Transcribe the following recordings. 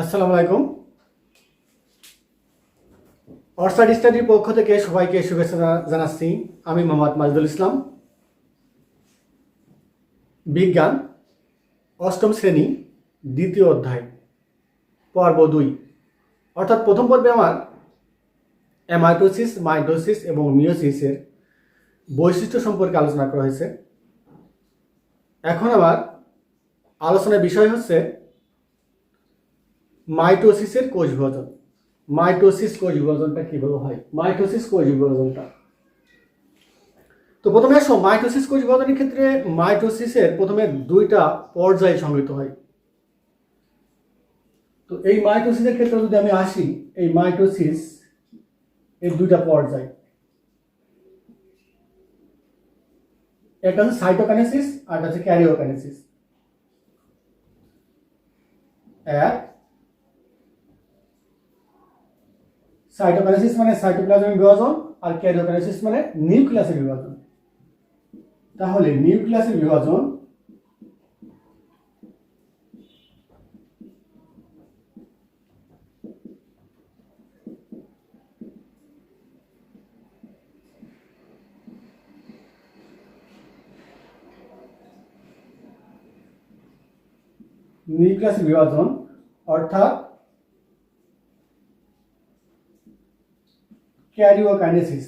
আসসালামু আলাইকুম। অর্সাড স্টাডির পক্ষ থেকে সবাইকে শুভেচ্ছা জানাচ্ছি। আমি মোহাম্মদ মাজদুল ইসলাম। বিজ্ঞান অষ্টম শ্রেণী দ্বিতীয় অধ্যায় পর্ব 2, অর্থাৎ প্রথম পর্বে আমার মাইটোসিস, মাইটোসিস এবং মিওসিসের বৈশিষ্ট্য সম্পর্কে আলোচনা করা হয়েছে। এখন আমার আলোচনার বিষয় হচ্ছে মাইটোসিসের কোষ বিভাজন। মাইটোসিস কোষ বিভাজনটা কীভাবে হয়, মাইটোসিস কোষ বিভাজনটা। তো প্রথমে আসো, মাইটোসিস কোষ বিভাজনের ক্ষেত্রে মাইটোসিসের প্রথমে 2টা পর্যায়ে সংঘটিত হয়। তো এই মাইটোসিসের ক্ষেত্রে যদি আমি আসি, এই মাইটোসিস এর 2টা পর্যায়, একটা হচ্ছে সাইটোকাইনেসিস আর একটা হচ্ছে ক্যারিওকাইনেসিস। এক, সাইটোকাইনেসিস মানে সাইটোপ্লাজমের বিভাজন, আর ক্যারিওকাইনেসিস মানে নিউক্লিয়াসের বিভাজন। তাহলে নিউক্লিয়াসের বিভাজন অর্থাৎ ক্যারিওকাইনেসিস।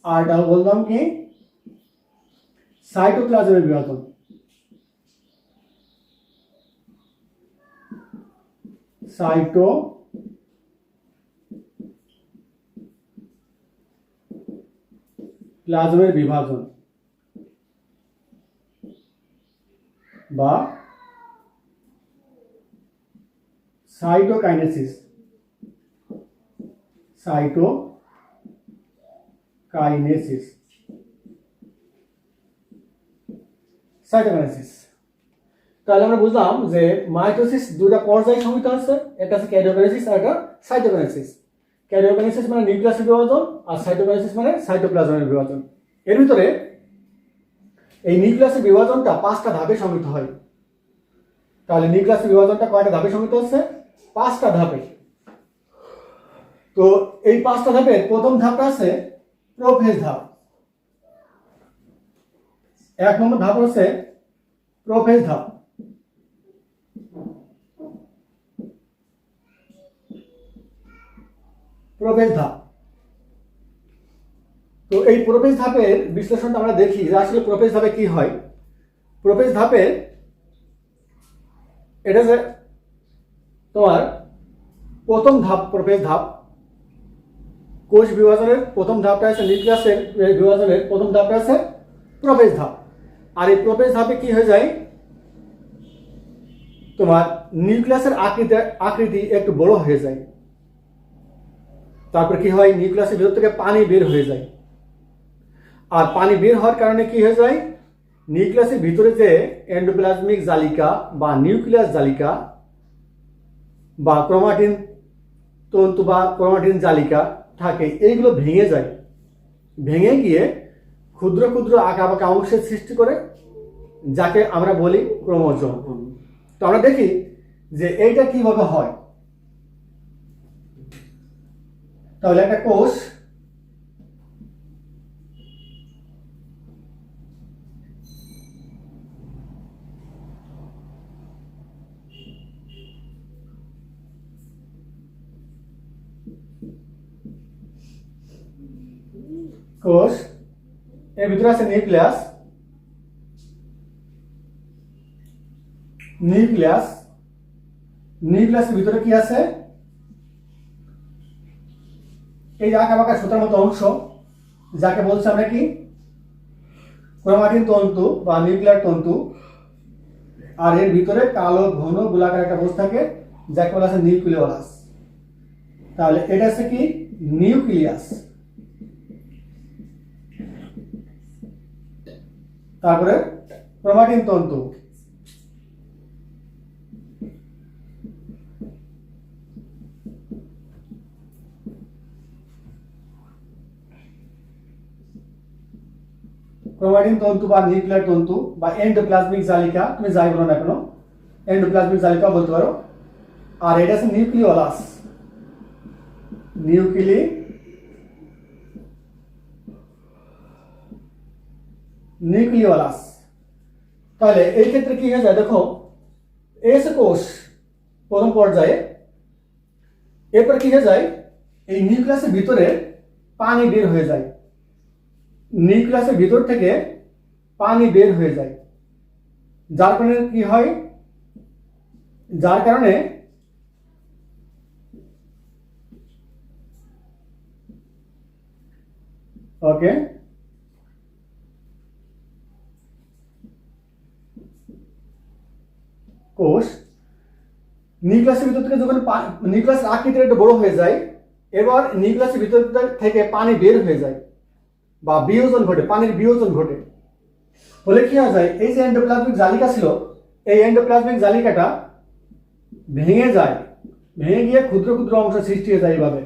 আর এটা বললাম কি সাইটোপ্লাজমের বিভাজন। সাইটোপ্লাজমের বিভাজন বা সাইটোকাইনেসিস। সাইটোকাইনেসিস তাহলে আমরা বুঝলাম যে মাইটোসিস 2টা পর্যায়ে সংঘটিত আছে, একটা হচ্ছে ক্যারিওকাইনেসিস আর একটা সাইটোকাইনেসিস। ক্যারিওকাইনেসিস মানে নিউক্লিয়াসের বিভাজন, আর সাইটোকাইনেসিস মানে সাইটোপ্লাজমের বিভাজন। এর ভিতরে এই নিউক্লিয়াসের বিভাজনটা 5টা ধাপে সংঘটিত হয়। তাহলে নিউক্লিয়াসের বিভাজনটা কয়টা ধাপে সংঘটিত হচ্ছে? 5টা ধাপে। তো এই 5টা ধাপের প্রথম ধাপটা আছে প্রোফেজ ধাপ। 1 নম্বর ধাপ হচ্ছে প্রোফেজ ধাপ। তো এই প্রোফেজ ধাপের বিশ্লেষণটা আমরা দেখি যে আসলে প্রোফেজ ধাপে কি হয়। প্রোফেজ ধাপে এটা যে তোমার প্রথম ধাপ, প্রোফেজ ধাপ। কোষ বিভাজনের প্রথম ধাপটা আছে নিউক্লিয়াসের বিভাজনের প্রথম ধাপটা আছে প্রোফেজ ধাপ। আর এই প্রোফেজ ধাপে কি হয়ে যায়, তোমার নিউক্লিয়াসের আকৃতি একটু বড় হয়ে যায়। তারপর কি হয়, নিউক্লিয়াসের ভিতর থেকে পানি বের হয়ে যায়। আর পানি বের হওয়ার কারণে কি হয়ে যায়, নিউক্লিয়াসের ভিতরে যে এন্ডোপ্লাজমিক জালিকা বা নিউক্লিয়াস জালিকা বা ক্রোমাটিন তন্তু বা ক্রোমাটিন জালিকা থাকে, এইগুলো ভেঙে যায়। ভেঙে গিয়ে ক্ষুদ্র ক্ষুদ্র আঁকাবাঁকা অংশের সৃষ্টি করে, যাকে আমরা বলি ক্রোমোজোম। তো আমরা দেখি যে এইটা কিভাবে হয়। তাহলে একটা কোষ এর ভিতরে আছে নিউক্লিয়াসের ভিতরে কি আছে, এই যে আঁকাবাঁকা সুতার মতো অংশ, যাকে বলছি আমরা কি ক্রোমাটিন তন্তু বা নিউক্লিয়ার তন্তু। আর এর ভিতরে কালো ঘন গোলাকার একটা বস্তু থাকে, যাকে বলা আছে নিউক্লিওলাস। তাহলে এটা হচ্ছে কি নিউক্লিয়াস। তারপরে ক্রোমাটিন তন্তু, ক্রোমাটিন তন্তু বা নিউক্লিয়ার তন্তু বা এন্ডোপ্লাজমিক জালিকা, তুমি যাই বলো না কেন, এন্ডোপ্লাজমিক জালিকা বলতে পারো। আর এটা হচ্ছে নিউক্লিওলাস, নিউক্লিওলাস। তাহলে এই ক্ষেত্রে কি হয়ে যায় দেখো, এস কোষ প্রথম পর্যায়ে, এরপর কি হয়ে যায়, এই নিউক্লিয়াসের ভিতরে পানি বের হয়ে যায়, নিউক্লিয়াসের ভিতর থেকে পানি বের হয়ে যায়, যার কারণে কি হয়, যার কারণে ওকে কোষ নিউক্লিয়াসের ভিতর থেকে যখন নিউক্লিয়াসের আকৃতিটা একটু বড় হয়ে যায়, এবার নিউক্লিয়াসের ভিতর থেকে পানি বের হয়ে যায় বা বিয়োজন ঘটে, পানির বিয়োজন ঘটে। ফলে কি হয়ে যায়, এই যে এন্ডোপ্লাজমিক জালিকা ছিল, এই এন্ডোপ্লাজমিক জালিকাটা ভেঙে যায়, ভেঙে গিয়ে ক্ষুদ্র ক্ষুদ্র অংশ সৃষ্টি হয়ে যায় এইভাবে,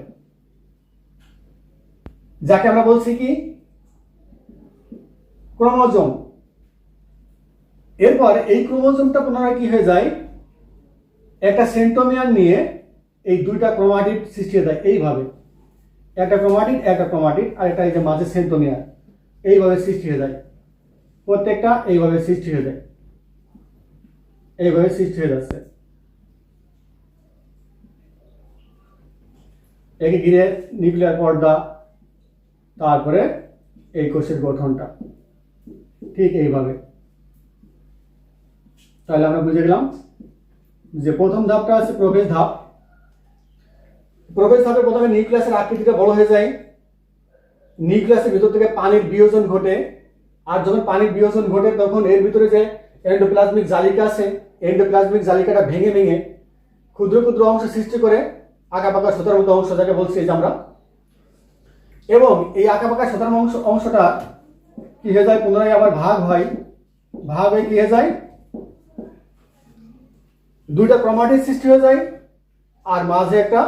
যাকে আমরা বলছি কি ক্রোমোজোম। এরপর এই ক্রোমোজোমটা পুনরায় কি হয়ে যায়, একটা সেন্ট্রোমিয়ার নিয়ে এই দুইটা ক্রোমাটিড সৃষ্টি হয়ে যায় এইভাবে, একটা ক্রোমাটিড আর একটা এই যে মাঝে সেন্ট্রোমিয়ার, এইভাবে সৃষ্টি হয়ে যায়, প্রত্যেকটা এইভাবে সৃষ্টি হয়ে যায়, এইভাবে সৃষ্টি হয়ে যাচ্ছে। একে ঘিরে নিউক্লিয়ার পর্দা, তারপরে এই কোষের গঠনটা ঠিক এইভাবে। তাহলে আমরা বুঝে গেলাম যে প্রথম ধাপটা আছে প্রবেশ ধাপ। প্রবেশ ধাপে প্রথমে নিউক্লিয়াসের আকৃতিটা বড় হয়ে যায়, নিউক্লিয়াসের ভিতর থেকে পানির বিয়োজন ঘটে, আর যখন পানির বিয়োজন ঘটে তখন এর ভিতরে যে এন্ডোপ্লাজমিক জালিকা আছে, এন্ডোপ্লাজমিক জালিকাটা ভেঙে ভেঙে ক্ষুদ্র ক্ষুদ্র অংশ সৃষ্টি করে, আঁকাবাঁকা সুতার মতো অংশ যাকে বলছি যে আমরা, এবং এই আঁকাবাঁকা সুতার অংশটা কি হয়ে যায়, পুনরায় আবার ভাগ হয়, ভাগ হয়ে কি হয়ে যায়, দুইটা ক্রোমাটিড সৃষ্টি হয়ে যায়, আর মাঝে একটা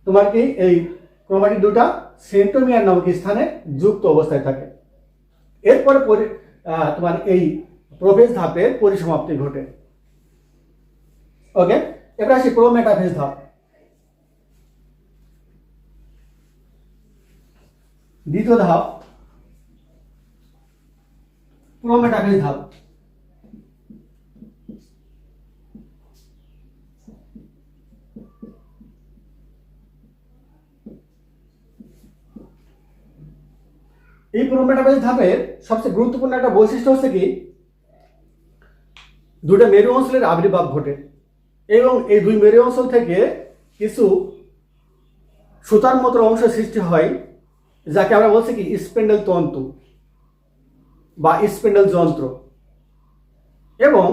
তোমার কি এই ক্রোমাটিড দুটা সেন্ট্রোমিয়ার নামক স্থানে যুক্ত অবস্থায় থাকে। এরপরে তোমার এই প্রবেশ ধাপের পরিসমাপ্তি ঘটে। ওকে, এবার আসি প্রোমেটাফেজ ধাপ। দ্বিতীয় ধাপ প্রোমেটাফেজ ধাপ। এই প্রোমেটাফেজ ধাপের সবচেয়ে গুরুত্বপূর্ণ একটা বৈশিষ্ট্য হচ্ছে কি, দুইটা মেরু অঞ্চলের আবির্ভাব ঘটে, এবং এই দুই মেরু অঞ্চল থেকে কিছু সুতার মতো অংশ সৃষ্টি হয়, যাকে আমরা বলছি কি স্পেন্ডেল তন্তু বা স্পেন্ডেল যন্ত্র। এবং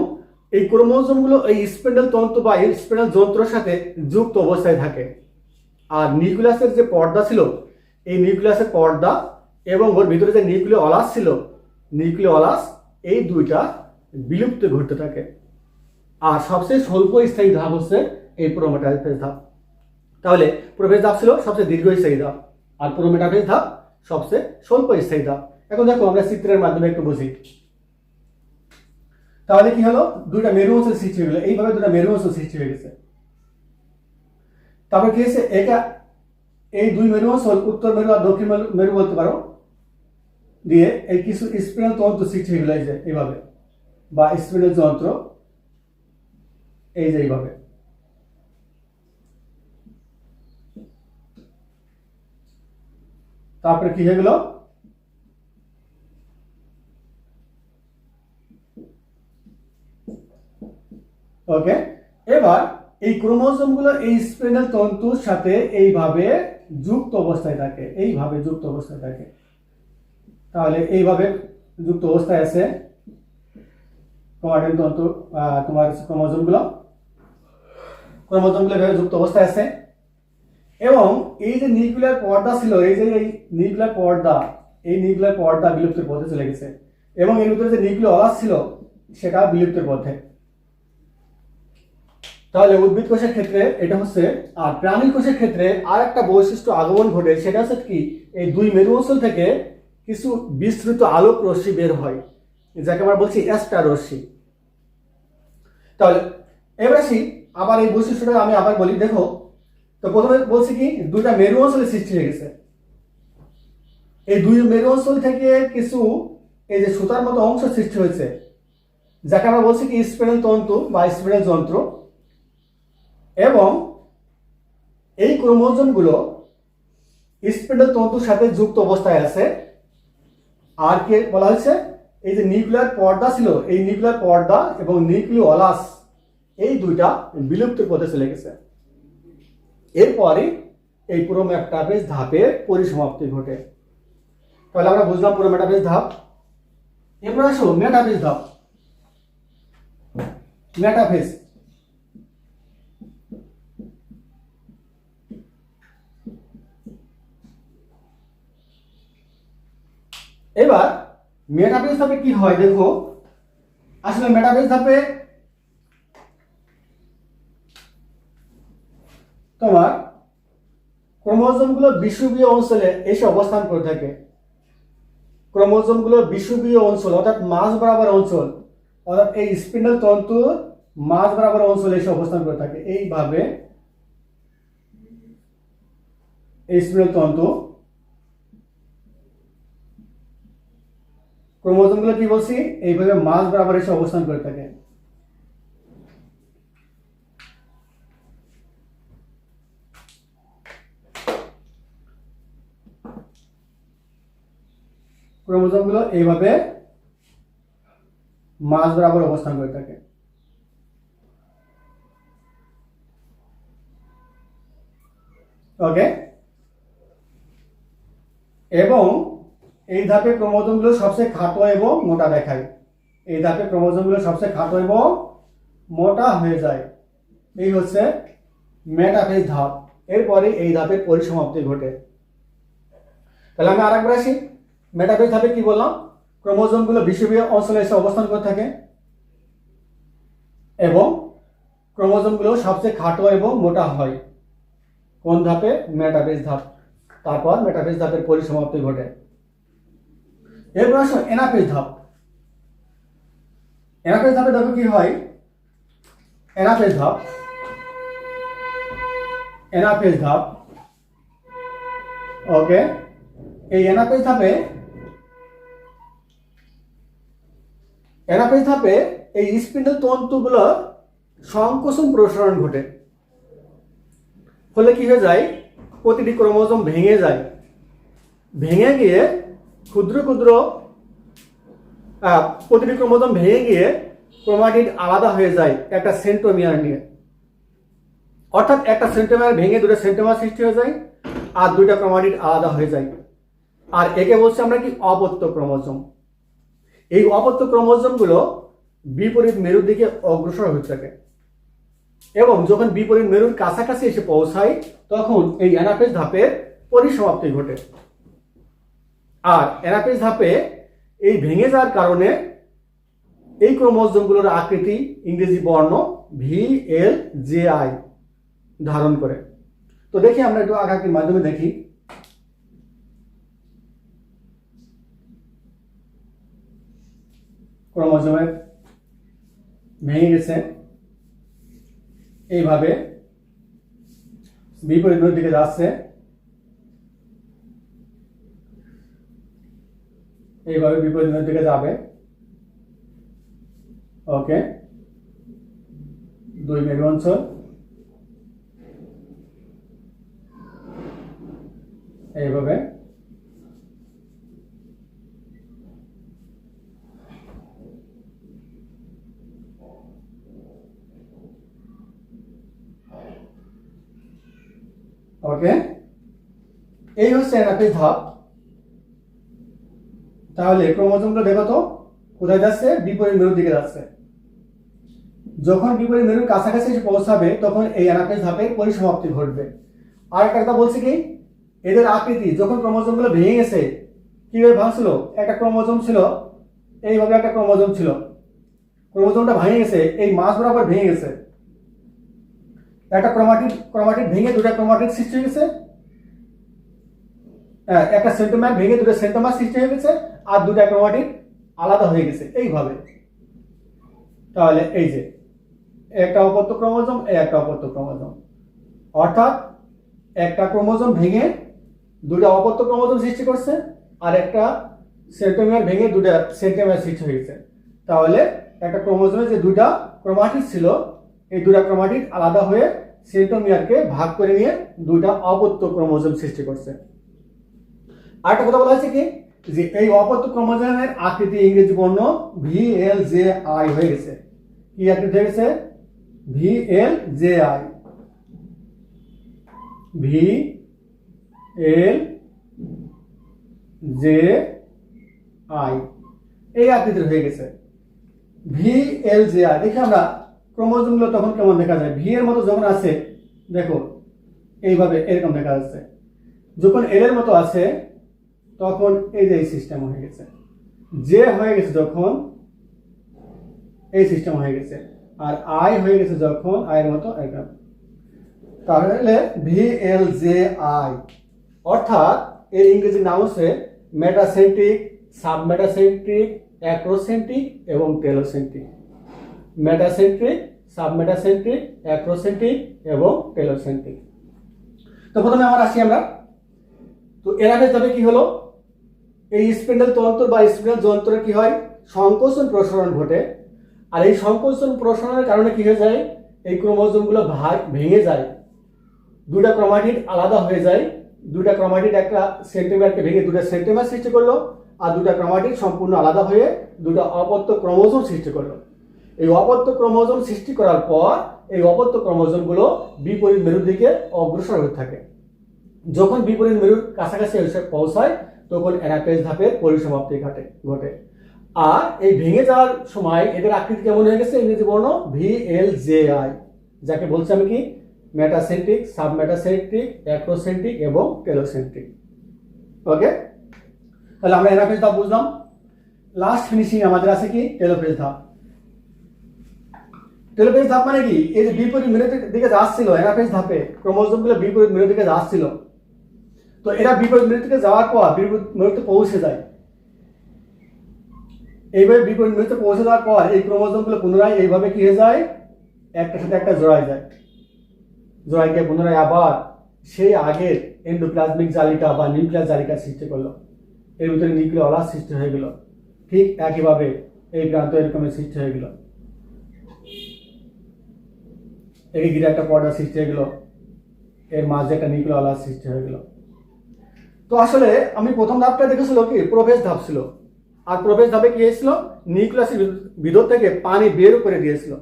এই ক্রোমোজোমগুলো এই স্পেন্ডেল তন্তু বা স্পেন্ডেল যন্ত্রের সাথে যুক্ত অবস্থায় থাকে। আর নিউক্লিয়াসের যে পর্দা ছিল, এই নিউক্লিয়াসের পর্দা এবং ওর ভিতরে যে নিউক্লিওলাস ছিল, নিউক্লিওলাস, এই দুইটা বিলুপ্ত ঘটতে থাকে। আর সবচেয়ে স্বল্প স্থায়ী ধাপ হচ্ছে এই প্রোমেটাফেজ ধাপ। তাহলে প্রবেশ ধাপ ছিল সবচেয়ে দীর্ঘস্থায়ী ধাপ, আর প্রোমেটাফেজ ধাপ সবচেয়ে স্বল্প স্থায়ী ধাপ। এখন দেখো আমরা চিত্রের মাধ্যমে একটু বুঝি। তাহলে কি হলো, দুইটা মেরু অঞ্চল সৃষ্টি হয়ে গেল, এইভাবে দুটা মেরু অঞ্চল সৃষ্টি হয়ে গেছে। তারপর কি হয়েছে, এটা এই দুই মেরু অঞ্চল, উত্তর মেরু আর দক্ষিণ মেরু বলতে পারো, দিয়ে এই কিছু স্পিন্ডেল তন্তু সৃষ্টি হয়ে গেল, এই যে এইভাবে, বা স্পিন্ডেল যন্ত্র, এই যে এইভাবে। তারপরে কি হয়ে গেল, ওকে, এবার এই ক্রোমোজোম গুলো এই স্পিন্ডেল তন্তুর সাথে এইভাবে যুক্ত অবস্থায় থাকে, এইভাবে যুক্ত অবস্থায় থাকে। তাহলে এইভাবে যুক্ত অবস্থায় আছে ক্রোমাটিন তন্তু, তোমার ক্রোমোজোম গুলো এভাবে যুক্ত অবস্থায় আছে। এবং এই যে নিউক্লিয়ার পর্দা ছিল, এই যে এই নিউক্লিয়ার পর্দা, এই নিউক্লিয়ার পর্দা বিলুপ্তির পথে চলে গেছে, এবং এর ভিতরে যে নিউক্লিওলাস ছিল সেটা বিলুপ্তির পথে। তাহলে উদ্ভিদ কোষের ক্ষেত্রে এটা হচ্ছে। আর প্রাণী কোষের ক্ষেত্রে আর একটা বৈশিষ্ট্য আগমন ঘটে, সেটা হচ্ছে কি, এই দুই মেরু অঞ্চল থেকে কিছু বিস্তৃত আলোক রশ্মি বের হয়, যাকে আমরা বলছি অ্যাস্টার রশ্মি। তাহলে এবার আসি আবার এই বৈশিষ্ট্যটা আমি আবার বলি। দেখো, তো প্রথমে বলছি কি দুইটা মেরু অঞ্চলে সৃষ্টি হয়ে গেছে। এই দুই মেরু অঞ্চল থেকে কিছু এই যে সুতার মতো অংশ সৃষ্টি হয়েছে, যাকে আমরা বলছি কি স্পাইরাল তন্তু বা স্পাইরাল যন্ত্র। এবং এই ক্রোমোজোমগুলো স্পাইরাল তন্তুর সাথে যুক্ত অবস্থায় আছে। আর কে বলা হয়েছে, এই যে নিউক্লিয়ার পর্দা ছিল, এই নিউক্লিয়ার পর্দা এবং নিউক্লিওলাস এই দুইটা বিলুপ্তির পথে চলে গেছে। এরপরে এই পুরো মেটাফেজ ধাপের পরিসমাপ্তি ঘটে। তাহলে আমরা বুঝলাম পুরো মেটাফেজ ধাপ। এবার আসো মেটাফেজ ধাপ। মেটাফেজ এবার মেটাফেজ ধাপে কি হয় দেখো। আসলে মেটাফেজ ধাপে তোমার ক্রোমোজোমগুলো বিষুবীয় অঞ্চলে এসে অবস্থান করে থাকে। ক্রোমোজোমগুলো বিষুবীয় অঞ্চল অর্থাৎ মাঝ বরাবর অঞ্চল, অর্থাৎ এই স্পিন্ডল তন্তুর মাঝ বরাবর অঞ্চলে এসে অবস্থান করে থাকে। এইভাবে এই স্পিন্ডল তন্তু ক্রোমোজোমগুলো কি বলছি, এইভাবে মাঝ বরাবর এসে অবস্থান করে থাকে। ক্রোমোজোমগুলো এইভাবে মাঝ বরাবর অবস্থান করে থাকে। ওকে, এবং এই ধাপে ক্রোমোজোমগুলো সবচেয়ে খাটো এবং মোটা দেখায়। এই ধাপে ক্রোমোজোমগুলো সবচেয়ে খাটো এবং মোটা হয়ে যায়। এই হচ্ছে মেটাফেজ ধাপ। এরপরে এই ধাপের পরিসমাপ্তি ঘটে। তাহলে আমি আরেকবার আসি। মেটাফেজ ধাপে কি বললাম, ক্রোমোজোমগুলো বিষুবীয় অঞ্চলে এসে অবস্থান করে থাকে এবং ক্রোমোজোমগুলো সবচেয়ে খাটো এবং মোটা হয়। কোন ধাপে? মেটাফেজ ধাপ। তারপর মেটাফেজ ধাপের পরিসমাপ্তি ঘটে। এরপর আসো এনাফেজ ধাপ। এনাফেজ ধাপে দেখো কি হয়। এনাফেজ ধাপ ওকে, এই এনাফেজ ধাপে এই স্পিন্ডল তন্তুগুলো সংকোচন প্রসারণ ঘটে। ফলে কি হয়ে যায়, প্রতিটি ক্রোমোজোম ভেঙে যায়। ভেঙে গিয়ে ক্ষুদ্র ক্ষুদ্র প্রতিটি ক্রোমোজোম ভেঙে গিয়ে ক্রোমাটিড আলাদা হয়ে যায় একটা সেন্ট্রোমিয়ার নিয়ে। অর্থাৎ একটা সেন্ট্রোমিয়ার ভেঙে দুটো সেন্ট্রোমিয়ার সৃষ্টি হয়ে যায় আর দুইটা ক্রোমাটিড আলাদা হয়ে যায়। আর একে বলছি আমরা কি অপত্য ক্রোমোজোম। এই অপত্য ক্রোমোজোমগুলো বিপরীত মেরুর দিকে অগ্রসর হয়ে থাকে এবং যখন বিপরীত মেরুর কাছাকাছি এসে পৌঁছায় তখন এই অ্যানাফেজ ধাপের পরিসমাপ্তি ঘটে। আর অ্যানাফেজ ধাপে এই ভেঙে যাওয়ার কারণে এই ক্রোমোজোমগুলোর আকৃতি ইংরেজি বর্ণ VLJI ধারণ করে। তো দেখি আমরা একটু আঁকাকির মাধ্যমে দেখি। ক্রোমোজোমের ভেঙে গেছে, এইভাবে বিপরীত মেরুর দিকে যাচ্ছে, এইভাবে বিপরীত মেরুর দিকে যাবে। ওকে, দুই মেরু অঞ্চল এইভাবে ওকে, এই হচ্ছে অ্যানাফেজ ধাপ। তাহলে ক্রোমোজোমগুলো দেখো তো কোথায় যাচ্ছে, বিপরীত মেরুর দিকে যাচ্ছে। যখন বিপরীত মেরুর কাছাকাছি এসে পৌঁছাবে তখন এই অ্যানাফেজ ধাপের পরিসমাপ্তি ঘটবে। আর একটা কথা বলছি কি, এদের আকৃতি যখন ক্রোমোজোমগুলো ভেঙে গেছে, কিভাবে ভাঙছিল, একটা ক্রোমোজোম ছিল এইভাবে, একটা ক্রোমোজোম ছিল, ক্রোমোজোমটা ভেঙে গেছে, এই মাঝ বরাবর ভেঙে গেছে, একটা ক্রোমাটিড ভেঙে দুটা ক্রোমাটিড সৃষ্টি হয়ে গেছে। একটা সেন্ট্রোমিয়ার ভেঙে দুটো সেন্ট্রোমার সৃষ্টি হয়ে গেছে আর দুটা ক্রোমাটিড আলাদা হয়ে গেছে এইভাবে। তাহলে এই যে একটা অপত্য ক্রোমোজোম, একটা অপত্য ক্রোমোজোম, অর্থাৎ একটা ক্রোমোজোম ভেঙে দুটা অপত্য ক্রোমোজোম সৃষ্টি করছে আর একটা সেন্ট্রোমিয়ার ভেঙে দুটা সেন্ট্রোমিয়ার সৃষ্টি হয়েছে। তাহলে একটা ক্রোমোজোমে যে দুটা ক্রোমাটিড ছিল এই দুটা ক্রোমাটিড আলাদা হয়ে সেন্ট্রোমিয়ারকে ভাগ করে নিয়ে দুটা অপত্য ক্রোমোজোম সৃষ্টি করছে। আরেকটা কথা বলা হয়েছে কি যে এই অপত্য ক্রোমোজোমের আকৃতি ইংরেজি বর্ণ VLJI হয়ে গেছে। কি আকৃতি হয়ে গেছে? VLJI, VLJI এই আকৃতির হয়ে গেছে। VLJI দেখি আমরা ক্রোমোজোমগুলো তখন কেমন দেখা যায়। ভি এর মতো যখন আছে দেখো এইভাবে এরকম দেখা যাচ্ছে, যখন এল এর মতো আছে তখন এই যে এই সিস্টেম হয়ে গেছে। জে হয়ে গেছে যখন এই সিস্টেম হয়ে গেছে, আর আই হয়ে গেছে যখন আই এর মতো এরকম। তাহলে VLJI অর্থাৎ এর ইংরেজি নাম হচ্ছে মেটাসেন্ট্রিক, সাবমেটাসেন্ট্রিক, অ্যাক্রোসেন্ট্রিক এবং টেলোসেন্ট্রিক। মেটাসেন্ট্রিক, সাবমেটাসেন্ট্রিক, অ্যাক্রোসেন্ট্রিক এবং টেলোসেন্ট্রিক। তো প্রথমে আসি আমরা। তো এরাফেজ ধাপে কি হলো? এই স্পিন্ডল তন্ত্র বা স্পিন্ডল যন্ত্রের কি হয়? সংকোচন প্রসারণ ঘটে। আর এই সংকোচন প্রসারণের কারণে কি হয়ে যায়? এই ক্রোমোজোমগুলো ভেঙে যায়, দুটা ক্রোমাটিড আলাদা হয়ে যায়। দুটা ক্রোমাটিড একটা সেন্ট্রোমিয়ারকে ভেঙে দুটা সেন্ট্রোমিয়ার সৃষ্টি করলো আর দুটা ক্রোমাটিড সম্পূর্ণ আলাদা হয়ে দুটা অপত্য ক্রোমোজোম সৃষ্টি করলো। এই অপত্য ক্রোমোজোম সৃষ্টি করার পর এই অপত্য ক্রোমোজোমগুলো বিপরীত মেরুর দিকে অগ্রসর হতে থাকে। যখন বিপরীত মেরুর কাছাকাছি এসে পৌঁছায় তখন অ্যানাফেজ ধাপের পরিসমাপ্তি ঘটে। আর এই ভেঙে যাওয়ার সময় এদের আকৃতি কেমন হয়ে গেছে? ইংরেজি বর্ণ VLJI, যাকে বলছি আমি কি মেটাসেন্ট্রিক, সাবমেটাসেন্ট্রিক, অ্যাক্রোসেন্ট্রিক এবং টেলোসেন্ট্রিক। ওকে, তাহলে আমরা অ্যানাফেজ ধাপ বুঝলাম। লাস্ট ফিনিশিং আমাদের আছে কি টেলোফেজ ধাপ। টেলোফেজ ধাপ মানে কি? এই যে বিপরীত মেরুর দিকে যাচ্ছিল অ্যানাফেজ ধাপে ক্রোমোজোমগুলো বিপরীত মেরুর দিকে যাচ্ছিল, তো এরা বিপরীত মেরু থেকে যাওয়ার পর বিপরীত মেরুতে পৌঁছে যায়। এইভাবে বিপরীত মেরুতে পৌঁছে যাওয়ার পর এই ক্রোমোজোমগুলো পুনরায় এইভাবে কি হয়ে যায়? একটার সাথে একটা জোড়ায় যায়। জোড়াইকে পুনরায় আবার সেই আগের এন্ডোপ্লাজমিক জালিকা বা নিউক্লিয়াস জালিকা সৃষ্টি করলো। এর ভিতরে নিউক্লিওলাস সৃষ্টি হয়ে গেল। ঠিক একইভাবে এই প্রান্ত এরকমের সৃষ্টি হয়ে গেল, একে ঘিরে একটা পর্দা সৃষ্টি হয়ে গেল, এর মাঝে একটা নিউক্লিওলাস সৃষ্টি হয়ে গেল। তো আসলে আমি প্রথম ধাপটা দেখেছিল কি প্রবেশ ধাপ ছিল, আর প্রবেশ ধাপে কি হয়েছিল? নিউক্লিয়াসের ভিতর থেকে পানি বের করে দিয়েছিল,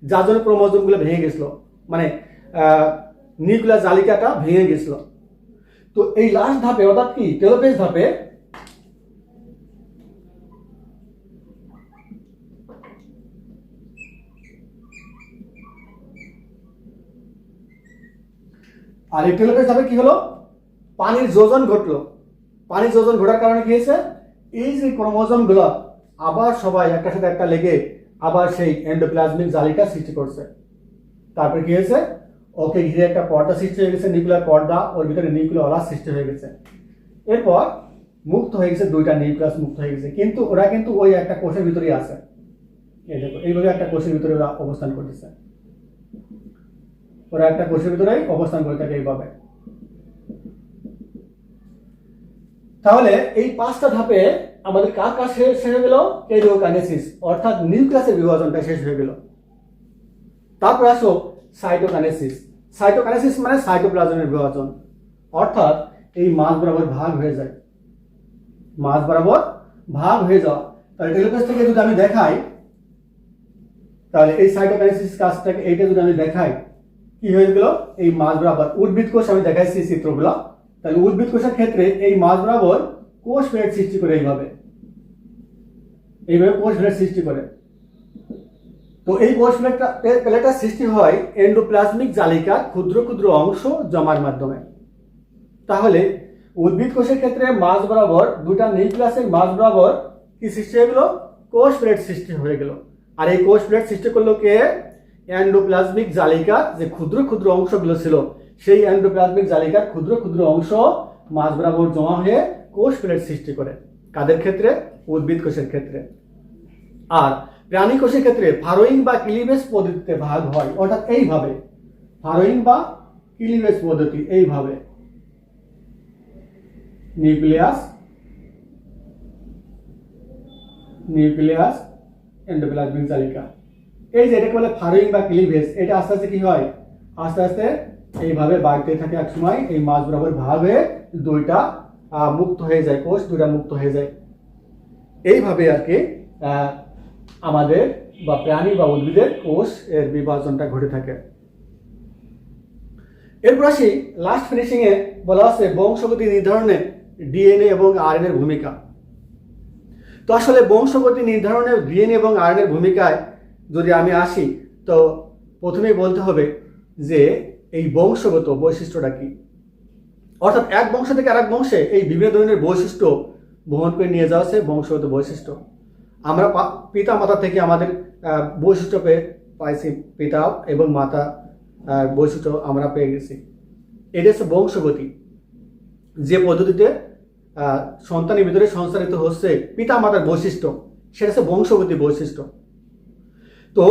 যার জন্য ক্রোমোজোমগুলো ভেঙে গেছিল, মানে নিউক্লিয়াস জালিকাটা ভেঙে গেছিল। তো এই লাস্ট ধাপে অর্থাৎ কি টেলোফেজ ধাপে আর এই টেলোফেজ ধাপে কি হলো? পানির যোজন ঘটলো। পানির যোজন ঘটার কারণে কি হয়েছে? এই যে ক্রোমোজোমগুলো আবার সবাই একটার সাথে একটা লেগে আবার সেই এন্ডোপ্লাজমিক জালিকা সৃষ্টি করছে। তারপরে কি হয়েছে? ওকে ঘিরে একটা পর্দা সৃষ্টি হয়ে গেছে, নিউক্লিয়ার পর্দা, ওর ভিতরে নিউক্লিওলাস সৃষ্টি হয়ে গেছে। এরপর মুক্ত হয়ে গেছে, দুইটা নিউক্লিয়াস মুক্ত হয়ে গেছে, কিন্তু ওরা কিন্তু ওই একটা কোষের ভিতরেই আছে। এই দেখো এইভাবে একটা কোষের ভিতরে ওরা অবস্থান করতেছে, ওরা একটা কোষের ভিতরেই অবস্থান করে থাকে এইভাবে। তাহলে এই পাঁচটা ধাপে আমাদের কার কাজ শেষ হয়ে গেল? ক্যারিওকাইনেসিস, অর্থাৎ নিউক্লিয়াসের বিভাজনটা শেষ হয়ে গেল। তারপর আসো সাইটোকাইনেসিস। সাইটোকাইনেসিস মানে সাইটোপ্লাজমের বিভাজন, অর্থাৎ এই মাঝ বরাবর ভাগ হয়ে যায়, মাঝ বরাবর ভাগ হয়ে যাওয়া। তাহলে টেলোফেজ থেকে যদি আমি দেখাই, তাহলে এই সাইটোকাইনেসিস কাজটাকে এইটা যদি আমি দেখাই কি হয়ে গেল? এই মাঝ বরাবর উদ্ভিদ কোষ আমি দেখাইছি চিত্রগুলো। তাহলে উদ্ভিদ কোষের ক্ষেত্রে এই মাঝ বরাবর কোষ প্লেট সৃষ্টি করে এইভাবে কোষ প্লেট সৃষ্টি করে। তো এই কোষ প্লেটটা সৃষ্টি হয় এন্ডোপ্লাজমিক জালিকার ক্ষুদ্র ক্ষুদ্র অংশ জমার মাধ্যমে। তাহলে উদ্ভিদ কোষের ক্ষেত্রে মাঝ বরাবর দুটা নিউক্লিয়াসের মাঝ বরাবর কি সৃষ্টি হয়ে গেল? কোষ প্লেট সৃষ্টি হয়ে গেল। আর এই কোষ প্লেট সৃষ্টি করলো কে? এন্ডোপ্লাজমিক জালিকার যে ক্ষুদ্র ক্ষুদ্র অংশগুলো ছিল, সেই এন্ডোপ্লাজমিক জালিকার ক্ষুদ্র ক্ষুদ্র অংশ মাঝ বরাবর জমা হয়ে কোষ প্লেট সৃষ্টি করে। কাদের ক্ষেত্রে? উদ্ভিদ কোষের ক্ষেত্রে। আর প্রাণী কোষের ক্ষেত্রে ফারোয়িং বা ক্লিভেজ পদ্ধতিতে ভাগ হয়, অর্থাৎ এইভাবে ফারোয়িং বা ক্লিভেজ পদ্ধতি, এইভাবে নিউক্লিয়াস এন্ডোপ্লাজমিক জালিকা। এই যে এটাকে বলে ফারোয়িং বা ক্লিভেজ, এটা আস্তে আস্তে কি হয়, আস্তে আস্তে এইভাবে বাড়তে থাকে। এক সময় এই মাঝ বরাবর ভাগ হয়ে দুইটা মুক্ত হয়ে যায়, কোষ দুইটা মুক্ত হয়ে যায়। এইভাবে আর কি আমাদের বা প্রাণী বা উদ্ভিদের কোষ এর বিভাজনটা ঘটে থাকে। এরপর আসি লাস্ট ফিনিশিং এ বলা আছে বংশগতি নির্ধারণে ডিএনএ এবং আরএনএ এর ভূমিকা। তো আসলে বংশগতি নির্ধারণে ডিএনএ এবং আরএনএ এর ভূমিকায় যদি আমি আসি, তো প্রথমেই বলতে হবে যে এই বংশগত বৈশিষ্ট্যটা কি, অর্থাৎ এক বংশ থেকে আরেক বংশে এই বিভিন্ন ধরনের বৈশিষ্ট্য বহন করে নিয়ে যাওয়া হচ্ছে বংশগত বৈশিষ্ট্য। আমরা পিতা মাতা থেকে আমাদের বৈশিষ্ট্য পাইছি, পিতা এবং মাতা বৈশিষ্ট্য আমরা পেয়ে গেছি। এটা হচ্ছে বংশগতি, যে পদ্ধতিতে সন্তানের ভিতরে সঞ্চারিত হচ্ছে পিতা মাতার বৈশিষ্ট্য, সেটা হচ্ছে বংশগতি বৈশিষ্ট্য। তো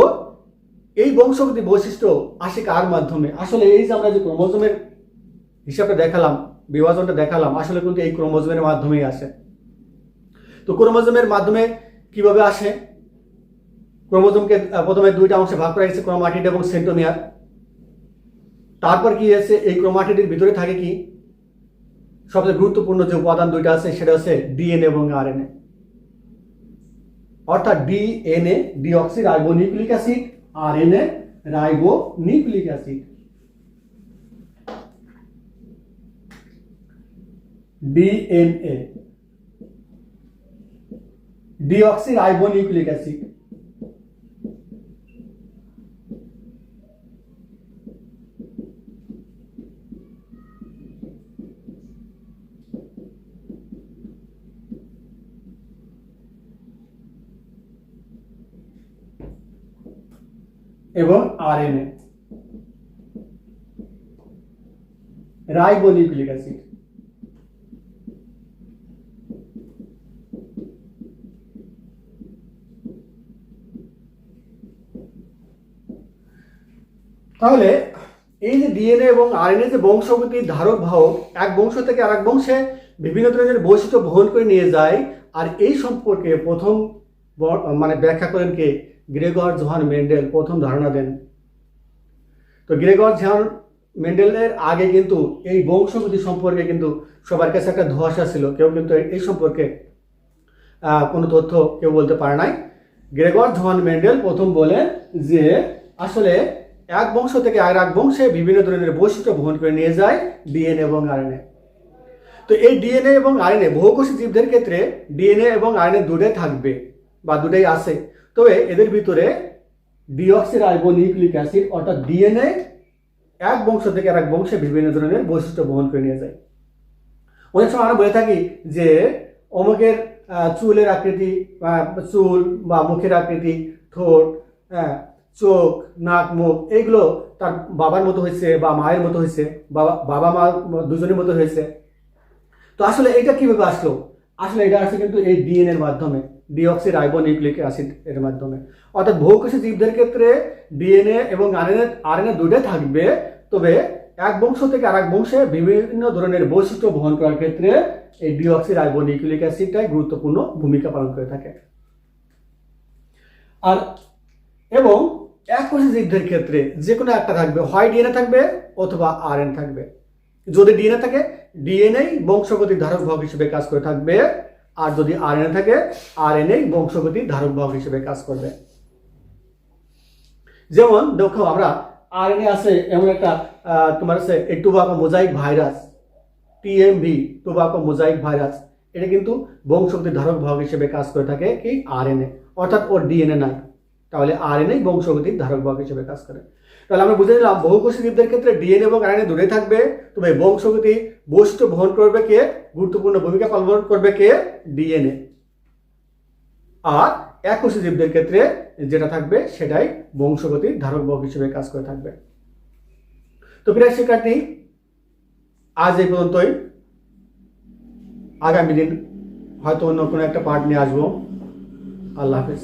এই বংশগতি বৈশিষ্ট্য আসে কার মাধ্যমে? আসলে এই যে আমরা যে ক্রোমোজোমের হিসাবটা দেখালাম, বিভাজনটা দেখালাম, আসলে কিন্তু এই ক্রোমোজোমের মাধ্যমেই আসে। তো ক্রোমোজোমের মাধ্যমে কিভাবে আসে? ক্রোমোজোমকে প্রথমে দুইটা অংশে ভাগ করা গেছে, ক্রোমাটিড এবং সেন্ট্রোমিয়ার। তারপর কি হয়েছে, এই ক্রোমাটিডের ভিতরে থাকে কি, সবচেয়ে গুরুত্বপূর্ণ যে উপাদান দুইটা আছে সেটা হচ্ছে ডিএনএ এবং আরএনএ। অর্থাৎ DNA deoxy ribonucleic acid, RNA ribonucleic acid. DNA deoxy ribonucleic acid. এবং আরএনএ রাইবোনিউক্লিক অ্যাসিড। তাহলে এই যে ডিএনএ এবং আরএনএ যে বংশগতির ধারক বাহক, এক বংশ থেকে আরেক বংশে বিভিন্ন ধরনের বৈশিষ্ট্য বহন করে নিয়ে যায়। আর এই সম্পর্কে প্রথম ব্যাখ্যা করেন কে? গ্রেগর জোহান মেন্ডেল প্রথম ধারণা দেন। তো গ্রেগর জোহান মেন্ডেলের আগে কিন্তু এই বংশগতি সম্পর্কে কিন্তু সবার কাছে একটা ধোঁয়াশা ছিল, কেউ কিন্তু এই সম্পর্কে কোনো তথ্য কেউ বলতে পারে নাই। গ্রেগর জোহান মেন্ডেল প্রথম বলেন যে আসলে এক বংশ থেকে আর এক বংশে বিভিন্ন ধরনের বৈশিষ্ট্য বহন করে নিয়ে যায় ডিএনএ এবং আরএনএ। তো এই ডিএনএ এবং আরএনএ বহুকোষী জীবদের ক্ষেত্রে ডিএনএ এবং আরএনএ দুটোই থাকবে বা দুটোই আছে। তবে এদের ভিতরে ডিঅক্সি রাইবোনিউক্লিক অ্যাসিড অর্থাৎ ডিএনএ এক বংশ থেকে আর এক বংশে বিভিন্ন ধরনের বৈশিষ্ট্য বহন করে নিয়ে যায়। অনেক সময় আমরা বলে থাকি যে অমুকের চুলের আকৃতি, চুল বা মুখের আকৃতি, ঠোঁট, চোখ, নাক, মুখ, এইগুলো তার বাবার মতো হয়েছে বা মায়ের মতো হয়েছে, বাবা মা দুজনের মতো হয়েছে। তো আসলে এটা কিভাবে আসলো? আসলে এটা আসছে কিন্তু এই ডিএনএ এর মাধ্যমে, ডিঅক্সি রাইবোনিউক্লিক অ্যাসিড এর মাধ্যমে। অর্থাৎ বহুকোষী জীবদের ক্ষেত্রে ডিএনএ এবং আরএনএ দুটোই থাকবে, তবে এক বংশ থেকে আরেক বংশে বিভিন্ন ধরনের বৈশিষ্ট্য বহন করার ক্ষেত্রে এই ডিঅক্সি রাইবোনিউক্লিক অ্যাসিডটাই গুরুত্বপূর্ণ ভূমিকা পালন করে থাকে। আর এবং এককোষী জীবদের ক্ষেত্রে যে কোনো একটা থাকবে, হয় ডিএনএ থাকবে অথবা আরএনএ থাকবে। যদি ডিএনএ থাকে, ডিএনএ বংশগতির ধারক বাহক হিসেবে কাজ করে থাকবে, আর যদি আরএনএ থাকে, আরএনএ বংশগতির ধারক বাহক হিসেবে কাজ করবে। যেমন দেখো আমরা আরএনএ আছে এমন একটা তোমার আছে এই tobacco mosaic virus, TMV, tobacco mosaic virus, এটা কিন্তু বংশগতির ধারক বাহক হিসেবে কাজ করে থাকে কি আরএনএ, অর্থাৎ ওর ডিএনএ নাই, তাহলে আরএনএ বংশগতির ধারক বাহক হিসেবে কাজ করে। তাহলে আমরা বুঝে নিলাম বহুকোষী জীবদের ক্ষেত্রে ডিএনএ এবং আরএনএ দূরে থাকবে, তবে বংশগতি বৈশিষ্ট্য বহন করবে কে, গুরুত্বপূর্ণ ভূমিকা পালন করবে কে, ডিএনএ। আর এককোষী জীবদের ক্ষেত্রে যেটা থাকবে সেটাই বংশগতির ধারক বাহক হিসেবে কাজ করে থাকবে। তো প্রিয় শিক্ষার্থী, আজ এই পর্যন্তই। আগামী দিন হয়তো অন্য কোনো একটা পার্ট নিয়ে আসবো। আল্লাহ হাফেজ।